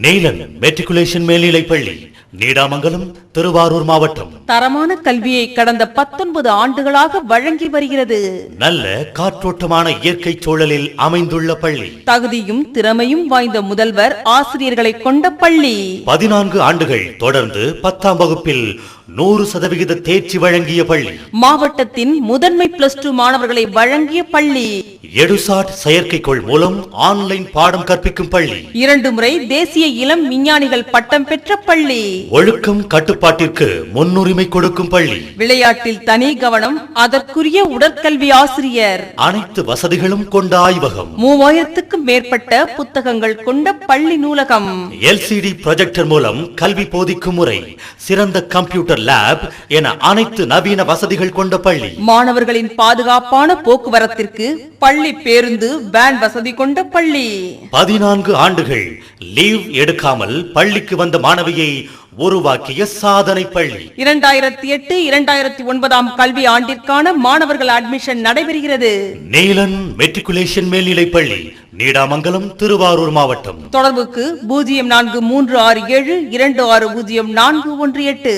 Neelan matriculation மேல்நிலைப் பள்ளி, நீடாமங்கலம், திருவாரூர் மாவட்டம். தரமான கல்வியை கடந்த 19 ஆண்டுகளாக வழங்கி வருகிறது. நல்ல காற்றோட்டமான இயற்கை சூழலில் அமைந்துள்ள பள்ளி. தகுதியும் திறமையும் வாய்ந்த முதல்வர், ஆசிரியர்களை கொண்ட பள்ளி. 14 ஆண்டுகள் தொடர்ந்து 10ஆம் வகுப்பில் 100% தேர்ச்சி வழங்கிய பள்ளி. மாவட்டத்தின் முதன்மை +2 மாணவர்களை வழங்கிய பள்ளி. எடுசாட் செயற்கைக்கோள் மூலம் ஆன்லைன் பாடம் கற்பிக்கும் பள்ளி. 2 முறை தேசிய இளம் விஞ்ஞானிகள் பட்டம் பெற்ற பள்ளி. ஒழுக்கம் கட்டுப்பாட்டிற்கு முன்னுரிமை கொடுக்கும் பள்ளி. விளையாட்டில் தனி கவனம், அதற்குரிய உடற்கல்வி ஆசிரியர். அனைத்து வசதிகளும் கொண்ட ஆய்வகம். 3000க்கும் மேற்பட்ட புத்தகங்கள் கொண்ட பள்ளி நூலகம். LCD ப்ரொஜெக்டர் மூலம் கல்வி போதிக்கும் முறை, சிறந்த கம்ப்யூட்டர் லேப் என அனைத்து நவீன வசதிகள் கொண்ட பள்ளி. மாணவர்களின் பாதுகாப்பான போக்குவரத்திற்கு பள்ளி பேருந்து, வேன் வசதி கொண்ட பள்ளி. 14 ஆண்டுகள் லீவ் எடுக்காமல் பள்ளிக்கு வந்த மாணவியை உருவாக்கிய சாதனை பள்ளி. 2008-2009 கல்வி ஆண்டிற்கான மாணவர்கள் அட்மிஷன் நடைபெறுகிறது. நீலன் மெட்ரிகுலேஷன் மேல்நிலைப் பள்ளி, நீடாமங்கலம், திருவாரூர் மாவட்டம். தொடர்புக்கு 043672600418.